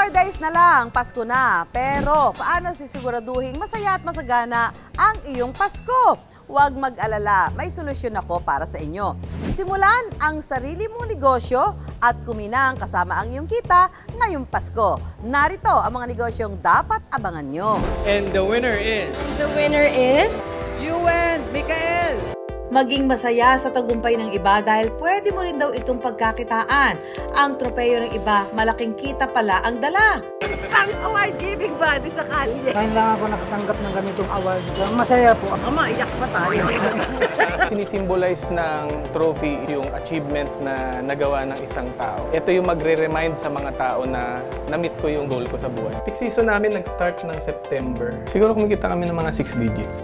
4 days na lang, Pasko na. Pero paano sisiguraduhin masaya at masagana ang iyong Pasko? Huwag mag-alala, may solusyon ako para sa inyo. Simulan ang sarili mong negosyo at kuminang kasama ang iyong kita ngayong Pasko. Narito ang mga negosyong dapat abangan nyo. And the winner is... The winner is... Yuen Mikael! Maging masaya sa tagumpay ng iba dahil pwede mo rin daw itong pagkakitaan. Ang tropeyo ng iba, malaking kita pala ang dala. Ang award-giving body sa kalye. Ngayon lang ako nakatanggap ng ganitong award. Masaya po. Maiyak pa tayo. Sinisimbolize ng trophy yung achievement na nagawa ng isang tao. Ito yung magre-remind sa mga tao na na-meet ko yung goal ko sa buhay. Peak season namin nag-start ng September. Siguro kumikita kami ng mga 6 digits.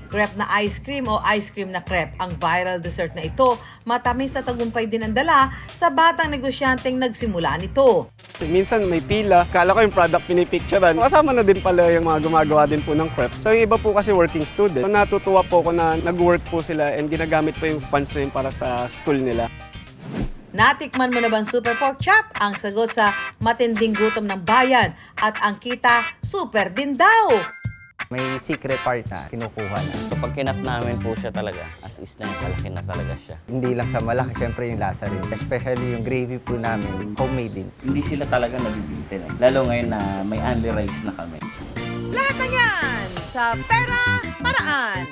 Crepe na ice cream o ice cream na crepe. Ang viral dessert na ito, matamis na tagumpay din ang dala sa batang negosyanteng nagsimula nito. Minsan may pila, kala ko yung product pinipicturean. Kasama na din pala yung mga gumagawa din po ng crepe. So yung iba po kasi working student. So natutuwa po ko na nag-work po sila and ginagamit po yung funds na yun para sa school nila. Natikman mo na ba ang Super Pork Chop? Ang sagot sa matinding gutom ng bayan at ang kita, super din daw. May secret part na kinukuha na. So pag kinap namin po siya talaga, as is na yung kalaki na talaga siya. Hindi lang sa malaki, syempre yung lasa rin. Especially yung gravy po namin, homemade din. Hindi sila talaga nabibintin eh. Lalo ngayon na may only rice na kami. Lahat na yan sa Pera Paraan.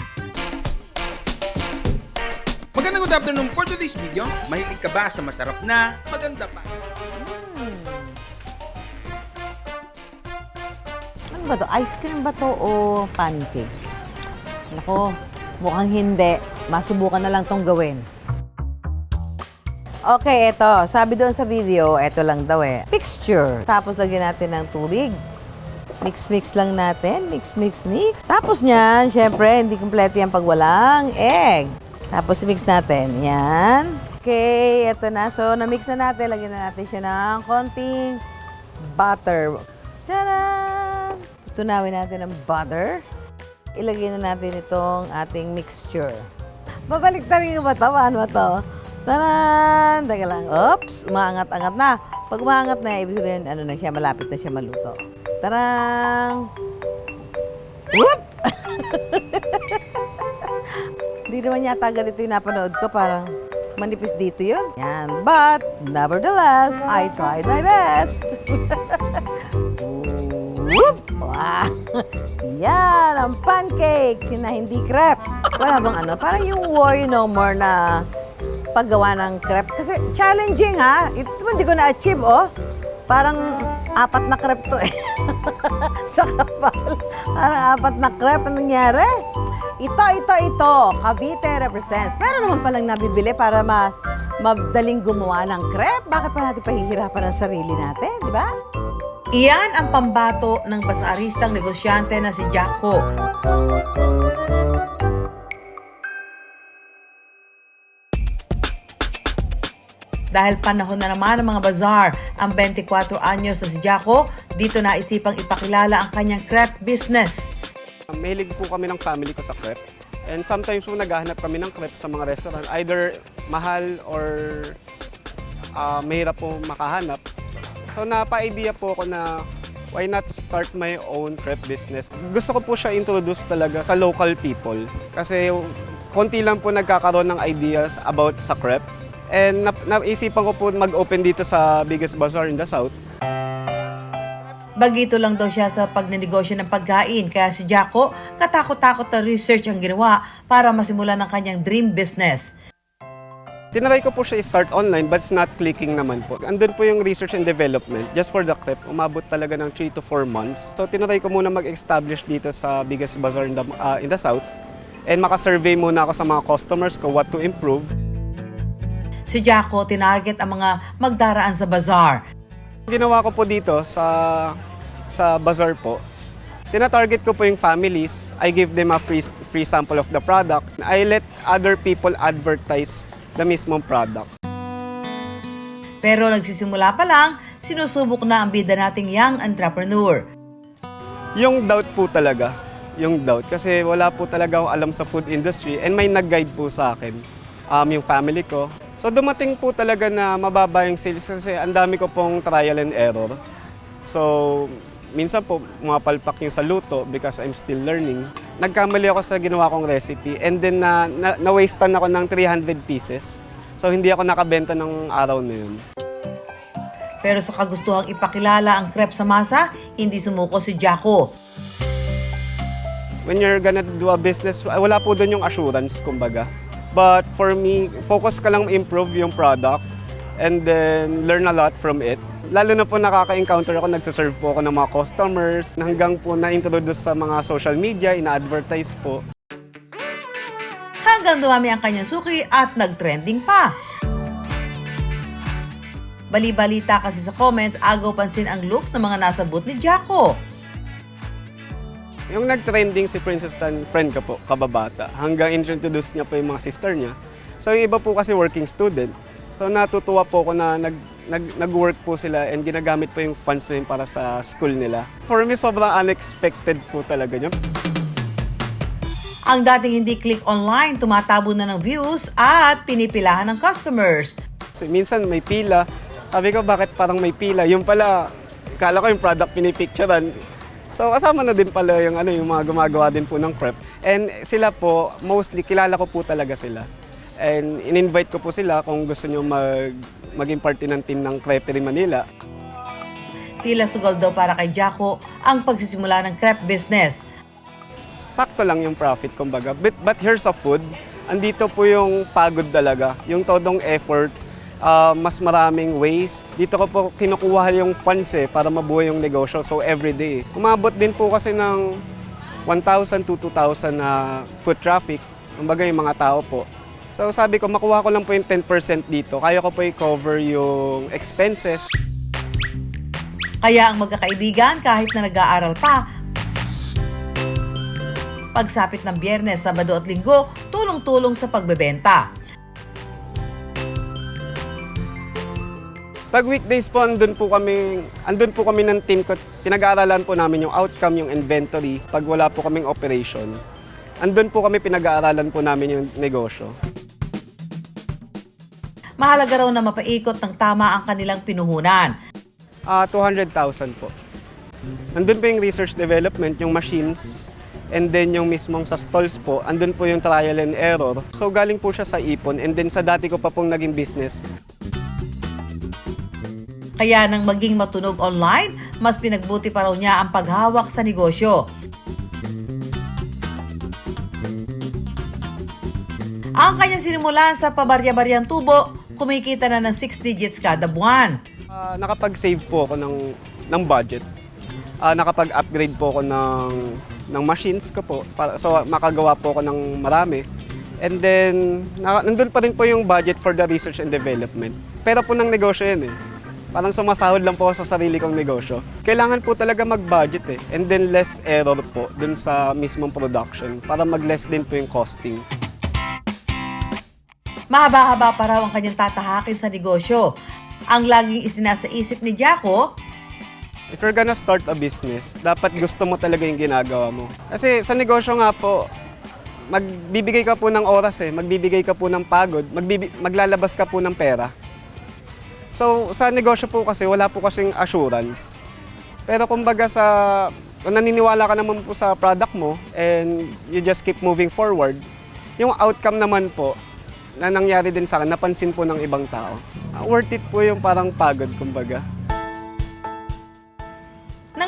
Magandang good afternoon for today's video. Mahilig ka ba sa masarap na maganda pa? Ano ba to? Ice cream ba to o pancake? Nako, mukhang hindi. Masubukan na lang tong gawin. Okay, ito. Sabi doon sa video, ito lang daw eh. Mixture. Tapos lagyan natin ng tubig. Mix-mix lang natin. Mix. Tapos niyan, syempre, hindi kumpleto yan pag walang egg. Tapos mix natin. Yan. Okay, ito na. So, na-mix na natin. Lagyan na natin siya ng konting butter. Tada! Tunawin natin ang butter. Ilagay na natin itong ating mixture. Babalik na rin yung bata. Paano ba ito? Taran! Teka lang. Oops! Umaangat-angat na. Pag umaangat na, ibig sabihin, ano na siya, malapit na siya maluto. Tarang! Whoop! Hindi naman yata ganito yung napanood ko. Parang manipis dito yun. Yan. But, nevertheless, I tried my best. Whoop! Wow! Yan, ang pancake na hindi crepe. Wala bang ano? Parang yung worry no more na paggawa ng crepe. Kasi challenging ha. Ito hindi ko na-achieve oh. Parang 4 na crepe to eh. Sa kapal. Parang 4 na crepe. Anong nangyari? Ito. Cavite represents. Pero naman palang nabibili para mas madaling gumawa ng crepe. Bakit pa natin pahihirapan ang sarili natin? Di ba? Iyan ang pambato ng basaaristang negosyante na si Jaco. Dahil panahon na naman ng mga bazaar, ang 24 anyos na si Jaco, dito naisipang ipakilala ang kanyang crepe business. Mahilig po kami ng family ko sa crepe. And sometimes po naghahanap kami ng crepe sa mga restaurant. Either mahal or mahirap po makahanap. So napa-idea po ako na why not start my own crepe business. Gusto ko po siya introduce talaga sa local people. Kasi konti lang po nagkakaroon ng ideas about sa crepe. And naisipan ko po mag-open dito sa biggest bazaar in the South. Bagito lang daw siya sa pagnenegosyo ng pagkain, kaya si Jaco katakot-takot na research ang ginawa para masimulan ang kanyang dream business. Tinry ko po siya i-start online but it's not clicking naman po. Andun po yung research and development. Just for the crepe, umabot talaga ng 3 to 4 months. So tinry ko muna mag-establish dito sa biggest bazaar in the South. And makasurvey muna ako sa mga customers ko what to improve. Si Jaco tinarget ang mga magdaraan sa bazaar. Ginawa ko po dito sa bazaar po. Tina-target ko po yung families. I give them a free sample of the product. I let other people advertise the mismong product. Pero nagsisimula pa lang, sinusubok na ang bida nating young entrepreneur. Yung doubt po talaga. Yung doubt. Kasi wala po talaga akong alam sa food industry and may nag-guide po sa akin. Yung family ko. So dumating po talaga na mababa yung sales kasi ang dami ko pong trial and error. So, minsan po, mapalpak yung sa luto because I'm still learning. Nagkamali ako sa ginawa kong recipe and then na-wastean ako ng 300 pieces. So, hindi ako nakabenta ng araw na yun. Pero sa kagustuhang ipakilala ang crepe sa masa, hindi sumuko si Jaco. When you're gonna do a business, wala po doon yung assurance, kumbaga. But for me, focus ka lang improve yung product and then learn a lot from it. Lalo na po nakaka-encounter ako, nagsaserve po ako ng mga customers, hanggang po na-introduce sa mga social media, ina-advertise po. Hanggang dumami ang kanyang suki at nag-trending pa. Bali-balita kasi sa comments, agaw pansin ang looks ng mga nasa booth ni Jaco. Yung nag-trending si Princess Tan, friend ko po, kababata, hanggang introduce niya po yung mga sister niya. So yung iba po kasi working student. So natutuwa po ako na nag-work po sila and ginagamit po yung funds na yun para sa school nila. For me, sobrang unexpected po talaga yun. Ang dating hindi click online, tumatabo na ng views at pinipilahan ng customers. So, minsan may pila. Sabi ko, bakit parang may pila? Yung pala, kala ko yung product pinipicturean. So kasama na din pala yung, yung mga gumagawa din po ng crepe. And sila po, mostly, kilala ko po talaga sila. And in-invite ko po sila kung gusto nyo maging party ng team ng Creperie Manila. Tila sugal daw para kay Jaco ang pagsisimula ng crepe business. Sakto lang yung profit, kumbaga. But here's a food. Andito po yung pagod talaga, yung todong effort, mas maraming ways. Dito ko po kinukuha yung funds para mabuhay yung negosyo. So everyday. Umabot din po kasi ng 1,000 to 2,000 na foot traffic. Kumbaga yung mga tao po. So sabi ko, makuha ko lang po yung 10% dito. Kaya ko po i-cover yung expenses. Kaya ang magkakaibigan kahit na nag-aaral pa, pagsapit ng Biyernes, Sabado at Linggo, tulong-tulong sa pagbebenta. Pag weekdays po, andun po kami ng team ko. Pinag-aaralan po namin yung outcome, yung inventory. Pag wala po kaming operation, andun po kami pinag-aaralan po namin yung negosyo. Mahalaga raw na mapaikot ng tama ang kanilang pinuhunan. 200,000 po. Andun po yung research development, yung machines, and then yung mismong sa stalls po, andun po yung trial and error. So galing po siya sa ipon, and then sa dati ko pa pong naging business. Kaya nang maging matunog online, mas pinagbuti pa raw niya ang paghawak sa negosyo. Ang kanyang sinimulan sa pabarya-baryang tubo, kumikita na ng 6 digits kada buwan. Nakapag-save po ako ng budget. Nakapag-upgrade po ako ng machines ko po. So makagawa po ako ng marami. And then, nandun pa rin po yung budget for the research and development. Pero po ng negosyo yun Parang sumasahod lang po ako sa sarili kong negosyo. Kailangan po talaga mag-budget And then less error po dun sa mismong production para mag-less din po yung costing. Mahaba-haba pa raw ang kanyang tatahakin sa negosyo. Ang laging isinasa isip ni Jaco, If you're gonna start a business, dapat gusto mo talaga yung ginagawa mo. Kasi sa negosyo nga po, magbibigay ka po ng oras magbibigay ka po ng pagod, maglalabas ka po ng pera. So sa negosyo po kasi wala po kasing assurance. Pero kumbaga kung naniniwala ka naman po sa product mo and you just keep moving forward, yung outcome naman po na nangyari din sa akin, napansin po ng ibang tao. Worth it po yung parang pagod, kumbaga.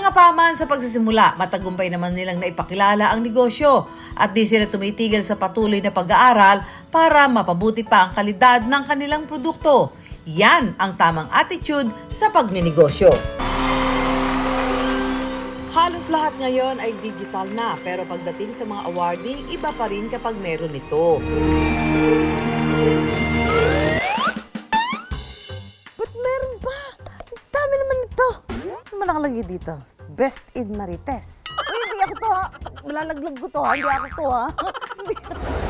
nangapaman sa pagsisimula, matagumpay naman nilang naipakilala ang negosyo at di sila tumitigil sa patuloy na pag-aaral para mapabuti pa ang kalidad ng kanilang produkto. Yan ang tamang attitude sa pagninegosyo. Halos lahat ngayon ay digital na, pero pagdating sa mga awarding, iba pa rin kapag meron ito. Ba't meron pa? Ang dami naman ito. Ano man nakalagay dito? Best in Marites. Ay, hindi ako to ha. Malalaglag ko to ha. Hindi ako to ha.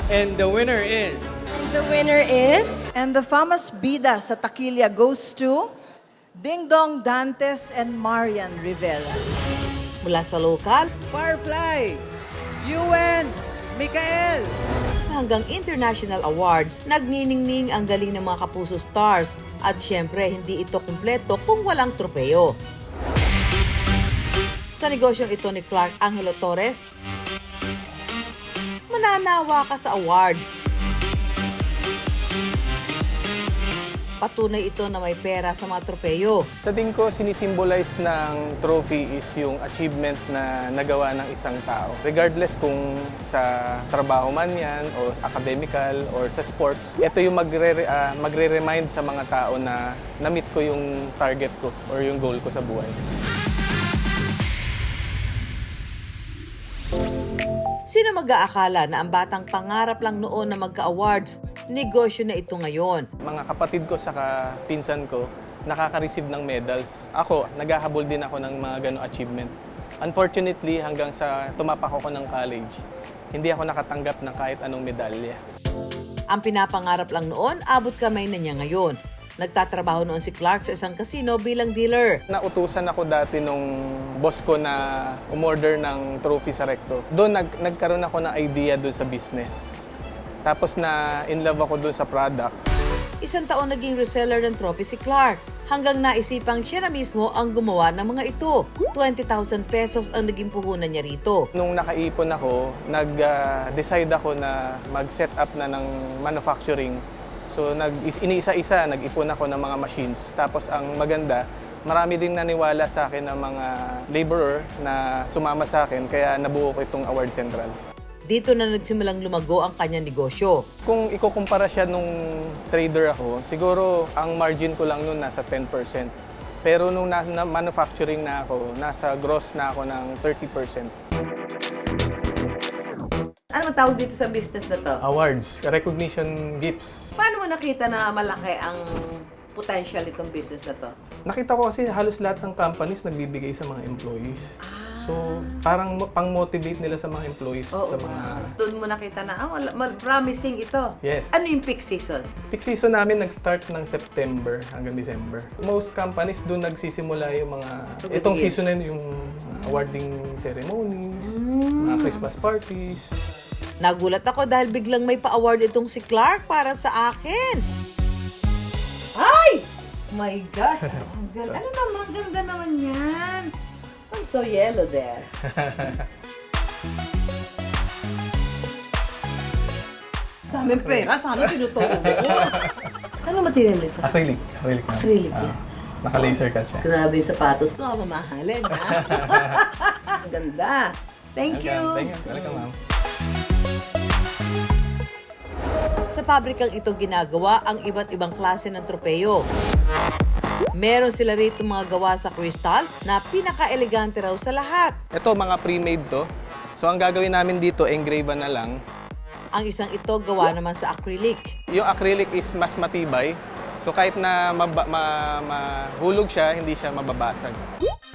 And the winner is... The winner is... And the famous bida sa Taquilla goes to Ding Dong Dantes and Marian Rivera. Mula sa lokal Firefly, UN, Mikael. hanggang international awards, nagniningning ang galing ng mga Kapuso stars at syempre hindi ito kumpleto kung walang tropeo. Sa negosyong ito ni Clark Angelo Torres, mananawa ka sa awards. Patunay ito na may pera sa mga tropeyo. Sa tingin ko, sinisimbolize ng trophy is yung achievement na nagawa ng isang tao. Regardless kung sa trabaho man yan, o academical, or sa sports, ito yung magre-remind sa mga tao na na-meet ko yung target ko or yung goal ko sa buhay. Sino mag-aakala na ang batang pangarap lang noon na magka-awards, negosyo na ito ngayon? Mga kapatid ko saka pinsan ko, nakaka-receive ng medals. Ako, naghahabol din ako ng mga ganong achievement. Unfortunately, hanggang sa tumapak ako ng college, hindi ako nakatanggap ng kahit anong medalya. Ang pinapangarap lang noon, abot kamay na niya ngayon. Nagtatrabaho noon si Clark sa isang casino bilang dealer. Nautusan ako dati nung boss ko na umorder ng trophy sa Recto. Doon nagkaroon ako ng idea doon sa business. Tapos na in love ako doon sa product. Isang taon naging reseller ng trophy si Clark. Hanggang naisipang siya na mismo ang gumawa ng mga ito. 20,000 pesos ang naging puhunan niya rito. Nung nakaipon ako, nag-decide ako na mag-set up na ng manufacturing. So iniisa-isa, nag-ipon ako ng mga machines. Tapos ang maganda, marami ding naniwala sa akin ng mga laborer na sumama sa akin, kaya nabuo ko itong Award Central. Dito na nagsimulang lumago ang kanyang negosyo. Kung ikukumpara siya nung trader ako, siguro ang margin ko lang nun nasa 10%. Pero nung manufacturing na ako, nasa gross na ako ng 30%. Ano tawag dito sa business na to? Awards, recognition gifts. Paano mo nakita na malaki ang potential itong business na to? Nakita ko kasi halos lahat ng companies nagbibigay sa mga employees. So, parang pang-motivate nila sa mga employees. Oo. Sa mga... Doon mo nakita na, promising ito. Yes. Ano yung peak season? Peak season namin nag-start ng September hanggang December. Most companies doon nagsisimula yung mga... Itong season na yung awarding ceremonies, mga Christmas parties. Nagulat ako dahil biglang may pa-award itong si Clark para sa akin. Ay! My gosh! Ano naman? Ganda naman yan. I'm so yellow there. Daming pera. Sana tinutuo mo. Ano material ito? Acrylic. Acrylic na. Acrylic yan. Naka-laser cut siya. Grabe yung sapatos ko. Mamahalin, ha? Ang ganda. Thank you. Thank you. Welcome, ma'am. Sa pabrikang ito ginagawa ang iba't ibang klase ng tropeyo. Meron sila rito mga gawa sa crystal na pinaka-elegante raw sa lahat. Ito, mga pre-made to. So, ang gagawin namin dito, engrave na lang. Ang isang ito gawa naman sa acrylic. Yung acrylic is mas matibay. So, kahit na mahulog siya, hindi siya mababasag.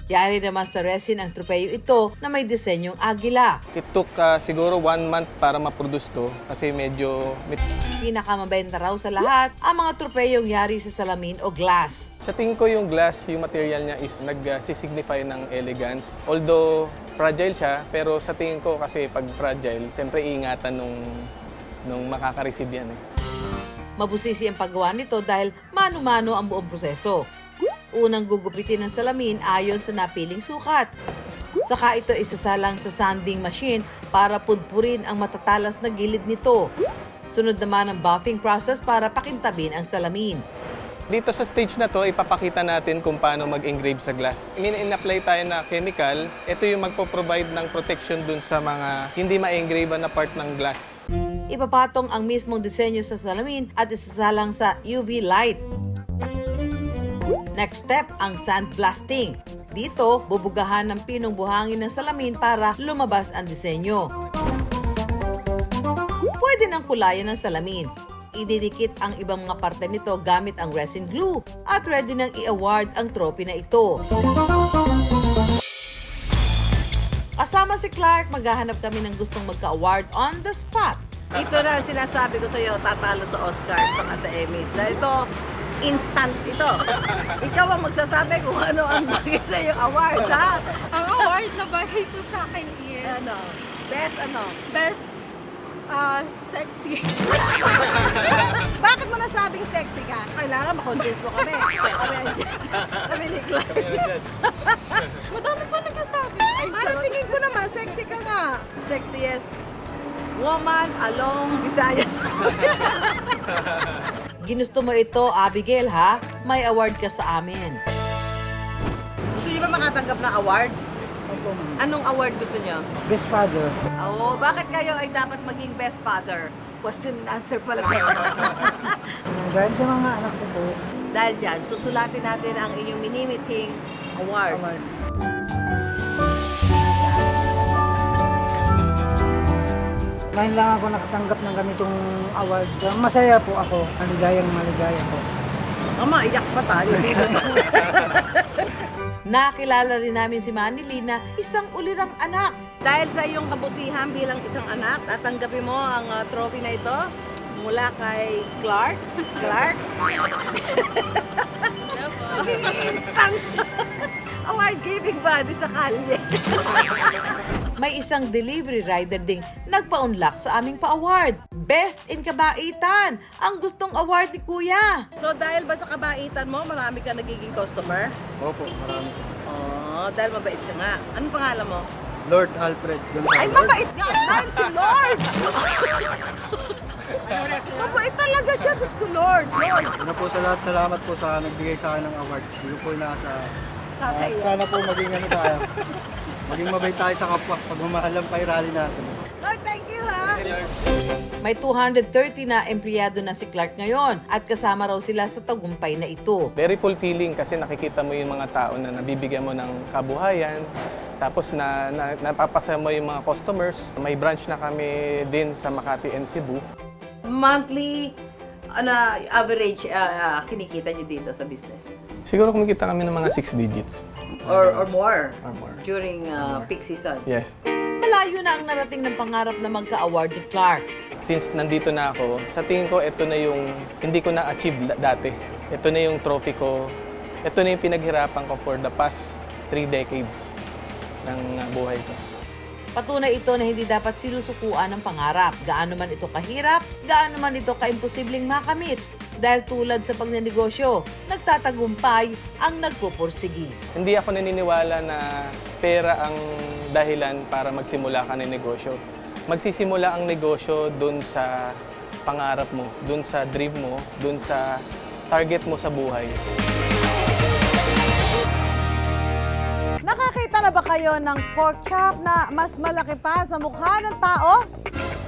Yari naman sa resin ang tropeyo ito na may disenyong agila. It took siguro 1 month para ma-produce to kasi medyo... Pinakamabenta raw sa lahat ang mga tropeyong yari sa salamin o glass. Sa tingin ko yung glass, yung material niya is nag-signify ng elegance. Although fragile siya, pero sa tingin ko kasi pag fragile, siyempre iingatan nung makaka-receive yan. Mabusisi ang paggawa nito dahil mano-mano ang buong proseso. Unang gugupitin ng salamin ayon sa napiling sukat. Saka ito isasalang sa sanding machine para pudpurin ang matatalas na gilid nito. Sunod naman ang buffing process para pakintabin ang salamin. Dito sa stage na to, ipapakita natin kung paano mag-engrave sa glass. In-apply tayo na chemical, ito yung magpo-provide ng protection dun sa mga hindi ma-engrave na part ng glass. Ipapatong ang mismong disenyo sa salamin at isasalang sa UV light. Next step, ang sandblasting. Dito, bubugahan ng pinong buhangin ng salamin para lumabas ang disenyo. Pwede nang kulayan ng salamin. Ididikit ang ibang mga parte nito gamit ang resin glue at ready nang i-award ang trophy na ito. Kasama si Clark, maghahanap kami ng gustong magka-award on the spot. Ito na ang sinasabi ko sa iyo, tatalo sa Oscars saka sa Emmys. Dahil ito, instant ito. Ikaw ang magsasabi kung ano ang bagay sa iyong award, ha? Ang award na bagay po sa akin is Ano? Best ano? Best Sexy. Bakit mo nasabing sexy ka? Kailangan makonvince mo kami. Kami ni Clark. Madami pa nagkasabi. Ay, Parang tingin ko naman, sexy ka nga. Sexiest woman along Visayas. Ginusto mo ito, Abigail, ha? May award ka sa amin. Gusto niyo ba makatanggap ng award? Anong award gusto niyo? Best father. Oo, bakit kayo ay dapat maging best father? Question and answer pala. Dahil sa mga anak ko po, Dahil dyan, susulatin natin ang inyong minimithing award. ngayon lang ako nakatanggap ng ganitong award. Masaya po ako. Maligayang maligaya po. Ama, iyak pa tayo. Nakilala rin namin si Manny na isang ulirang anak. Dahil sa iyong kabutihan bilang isang anak, tatanggapin mo ang trophy na ito mula kay Clark. Clark? Instant award giving body sa kalye. May isang delivery rider ding nagpa-unlock sa aming pa-award. Best in Kabaitan, ang gustong award ni Kuya. So dahil ba sa kabaitan mo, marami ka nagiging customer? Opo, marami. Oo, dahil mabait ka nga. Anong pangalan mo? Lord Alfred Ay, mabait nga! Dahil si Lord! Mabait talaga siya, Diyos ko, Lord! Lord! Una po sa lahat, salamat po sa nagbigay sa akin ng award. Hindi ko po inasa. Kakaiyak. Sana po maging ano tayo. Maging mabait tayo sa kapwa. Pagmamahal ang pairali natin. Lord, thank you, ha? May 230 na empleyado na si Clark ngayon at kasama raw sila sa tagumpay na ito. Very fulfilling kasi nakikita mo yung mga tao na nabibigyan mo ng kabuhayan, tapos napapasaya mo yung mga customers. May branch na kami din sa Makati and Cebu. Monthly, average kinikita niyo dito sa business? Siguro kumikita kami ng mga 6 digits. Or more? Or more. During peak season? Yes. Malayo na ang narating ng pangarap na magka-award ni Clark. Since nandito na ako, sa tingin ko ito na yung hindi ko na-achieve dati. Ito na yung trophy ko. Ito na yung pinaghirapan ko for the past 3 decades ng buhay ko. Patunay ito na hindi dapat sinusukuan ng pangarap. Gaano man ito kahirap, gaano man ito kaimposibleng makamit. Dahil tulad sa pagnenegosyo, nagtatagumpay ang nagpupursigi. Hindi ako naniniwala na pera ang dahilan para magsimula ka ng negosyo. Magsisimula ang negosyo dun sa pangarap mo, dun sa dream mo, dun sa target mo sa buhay. Nakakita na ba kayo ng pork chop na mas malaki pa sa mukha ng tao?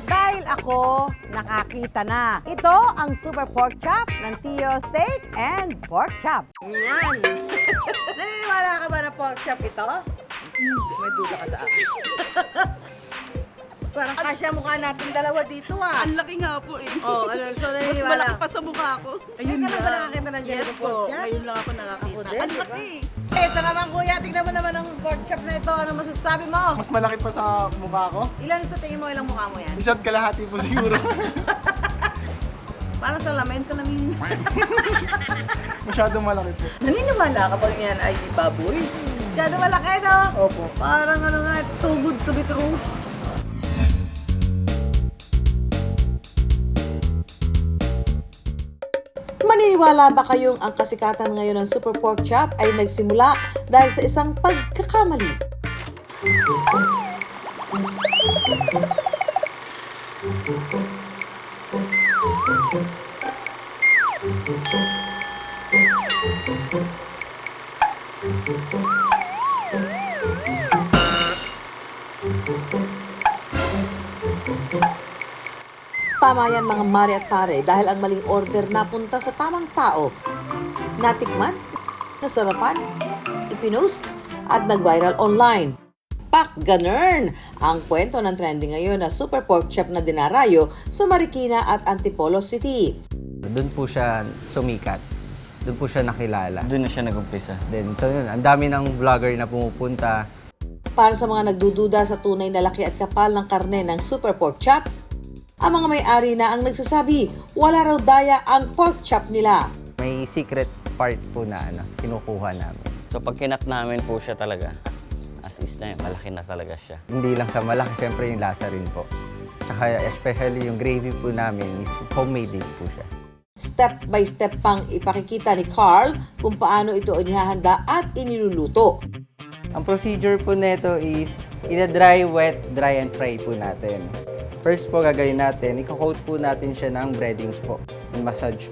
Dahil ako, nakakita na. Ito ang Super Pork Chop ng Tio Steak and Pork Chop. Yan! Naniniwala ka ba na pork chop ito? May duda ka sa akin. Parang kasya mukha natin dalawa dito ah. Ang laki nga po eh. Oh, ano, so Mas naniniwala. malaki pa sa mukha ko. Ayun ka na ba nakakita ng Yes Jericho po. pork chop? Ngayon lang ako nakakita. Ako din, Ang di ba? laki. Ito naman kuya, tignan mo naman ang pork chop na ito. Ano masasabi mo? Mas malaki pa sa mukha ko. Ilan sa tingin mo, ilang mukha mo yan? Isa't kalahati po siguro. Parang salamin. Masyadong malaki po. Naniniwala ka ba yan ay baboy? Masyado malaki, no? Opo. Parang ano nga, too good to be true. Maniniwala ba kayong ang kasikatan ngayon ng Super Pork Chop ay nagsimula dahil sa isang pagkakamali? Tama yan mga mare at pare dahil ang maling order napunta sa tamang tao. Natikman, nasarapan, ipinost at nag-viral online. Pak ganern! Ang kwento ng trending ngayon na Super Pork Chop na dinarayo sa Marikina at Antipolo City. Doon po siya sumikat. Doon po siya nakilala. Doon na siya nag-umpisa. Then, so yun, ang dami ng vlogger na pumupunta. Para sa mga nagdududa sa tunay na laki at kapal ng karne ng Super Pork Chop, ang mga may-ari na ang nagsasabi wala raw daya ang pork chop nila. May secret part po na kinukuha namin. So pag kinat namin po siya talaga, as is na malaki na talaga siya. Hindi lang sa malaki, syempre yung lasa rin po. Tsaka especially yung gravy po namin is homemade din po siya. Step by step pang ipakikita ni Carl kung paano ito inihahanda at iniluluto. Ang procedure po nito is ina-dry, wet, dry and fry po natin. First po gagawin natin, i-coat po natin siya ng breadings po. Massage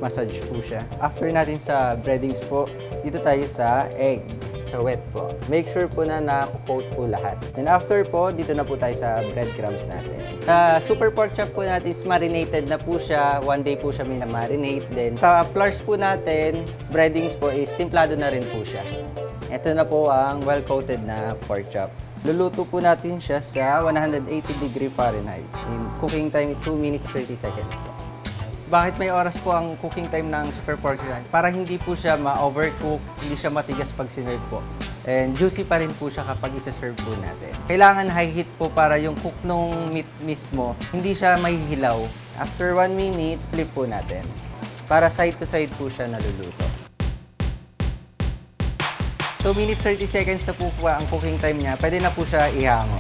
po siya. After natin sa breadings po, dito tayo sa egg, sa wet po. Make sure po na na-coat po lahat. Then after po, dito na po tayo sa breadcrumbs natin. Sa super pork chop po natin is marinated na po siya. 1 day po siya minamarinate. Then sa flours po natin, breadings po is timplado na rin po siya. Ito na po ang well-coated na pork chop. Luluto po natin siya sa 180 degree Fahrenheit. In cooking time, 2 minutes 30 seconds. Bakit may oras po ang cooking time ng super pork chop? Para hindi po siya ma-overcook, hindi siya matigas pag sinerve po. And juicy pa rin po siya kapag isa-serve po natin. Kailangan high heat po para yung cook nung meat mismo, hindi siya mahihilaw. After 1 minute, flip po natin. Para side to side po siya naluluto. 2 minutes 30 seconds na po ang cooking time niya. Pwede na po siya ihango.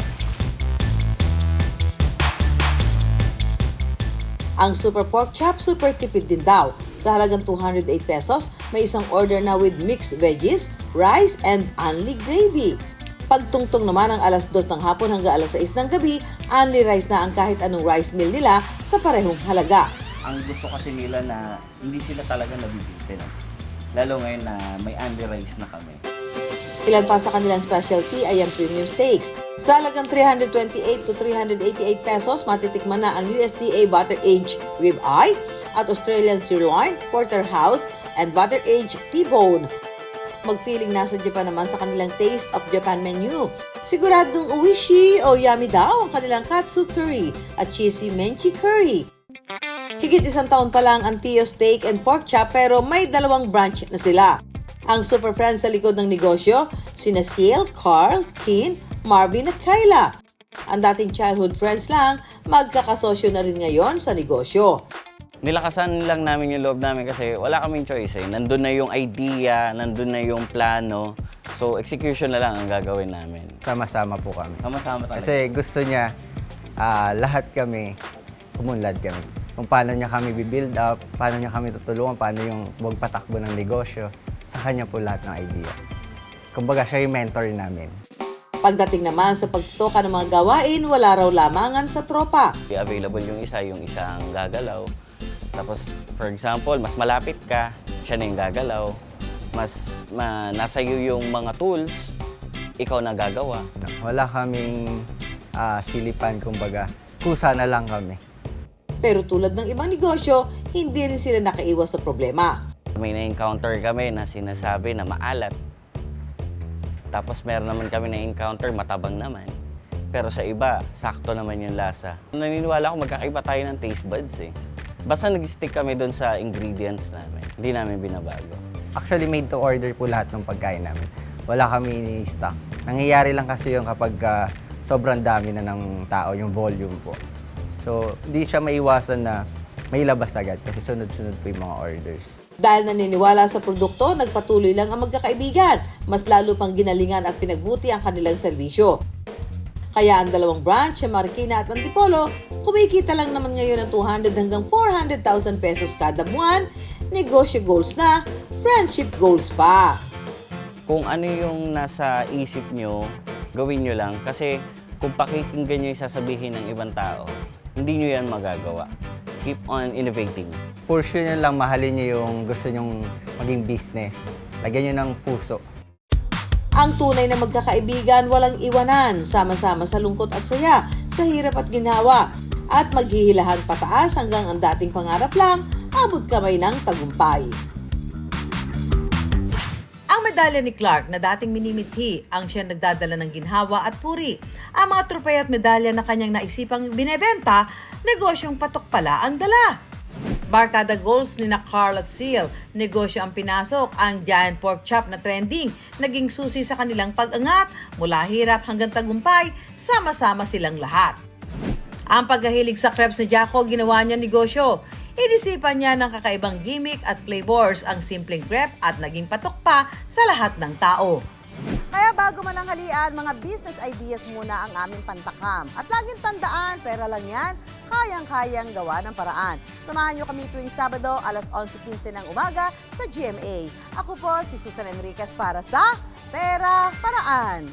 Ang super pork chop, super tipid din daw. Sa halagang 208 pesos, may isang order na with mixed veggies, rice, and only gravy. Pagtungtong naman ang alas 2 ng hapon hanggang alas 6 ng gabi, only rice na ang kahit anong rice meal nila sa parehong halaga. Ang gusto kasi nila na hindi sila talaga nabibitin. Lalo ngayon na may only rice na kami. Ilan pa sa kanilang specialty ay ang premium steaks. Sa halagang 328 to 388 pesos, matitikman na ang USDA butter-aged ribeye at Australian sirloin, porterhouse, and butter-aged T-bone. Mag-feeling nasa Japan naman sa kanilang Taste of Japan menu. Siguradong uwishi o yummy daw ang kanilang katsu curry at cheesy menchi curry. Higit 1 taon pa lang ang Tio Steak and Pork Chop pero may 2 branch na sila. Ang super friends sa likod ng negosyo, sina Ciel, Carl, Kin, Marvin at Kyla. Ang dating childhood friends lang, magkakasosyo na rin ngayon sa negosyo. Nilakasan lang namin yung loob namin kasi wala kaming choice eh. Nandun na yung idea, nandun na yung plano. So execution na lang ang gagawin namin. Sama-sama po kami. Sama-sama talaga. Kasi gusto niya, lahat kami, umunlad kami. Kung paano niya kami bibuild up, paano niya kami tutulungan, paano yung buwag patakbo ng negosyo. Sa kanya po lahat ng idea. Kumbaga siya yung mentor namin. Pagdating naman sa pagtutukan ng mga gawain, wala raw lamangan sa tropa. Available yung isang gagalaw. Tapos, for example, mas malapit ka, siya na yung gagalaw. Nasa iyo yung mga tools, ikaw na gagawa. Wala kaming silipan, kumbaga. Kusa na lang kami. Pero tulad ng ibang negosyo, hindi rin sila nakaiwas sa problema. May na-encounter kami na sinasabi na maalat. Tapos meron naman kami na-encounter matabang naman. Pero sa iba, sakto naman yung lasa. Naniniwala ko magkakaiba tayo ng taste buds eh. Basta nag-stick kami doon sa ingredients namin. Hindi namin binabago. Actually, made to order po lahat ng pagkain namin. Wala kami ini-stock. Nangyayari lang kasi yung kapag sobrang dami na ng tao, yung volume po. So, hindi siya maiwasan na may labas agad kasi sunod-sunod po yung mga orders. Dahil naniniwala sa produkto, nagpatuloy lang ang magkakaibigan. Mas lalo pang ginalingan at pinagbuti ang kanilang serbisyo. Kaya ang 2 branch, sa Marikina at Antipolo, kumikita lang naman ngayon ng 200 hanggang 400,000 pesos kada buwan. Negosyo goals na, friendship goals pa. Kung ano yung nasa isip nyo, gawin nyo lang. Kasi kung pakikinggan nyo yung sasabihin ng ibang tao, hindi nyo yan magagawa. Keep on innovating. Pursue nyo lang, mahalin nyo yung gusto nyong maging business. Lagyan nyo ng puso. Ang tunay na magkakaibigan walang iwanan, sama-sama sa lungkot at saya, sa hirap at ginhawa. At maghihilahan pataas hanggang ang dating pangarap lang, abot kamay ng tagumpay. Ang medalya ni Clark na dating minimithi ang siya nagdadala ng ginhawa at puri. Ang mga tropeo at medalya na kanyang naisipang binebenta, negosyong patok pala ang dala. Barkada goals ni na Carl at Ciel, negosyo ang pinasok, ang giant pork chop na trending, naging susi sa kanilang pag-angat, mula hirap hanggang tagumpay, sama-sama silang lahat. Ang paghahilig sa crepes ni Jaco, ginawa niya negosyo. Inisipan niya ng kakaibang gimmick at flavors ang simpleng crepe at naging patok pa sa lahat ng tao. Kaya bago mananghalian, mga business ideas muna ang aming pantakam. At laging tandaan, pera lang yan, kayang-kayang gawa ng paraan. Samahan nyo kami tuwing Sabado, alas 11:15 ng umaga sa GMA. Ako po si Susan Enriquez para sa Pera Paraan.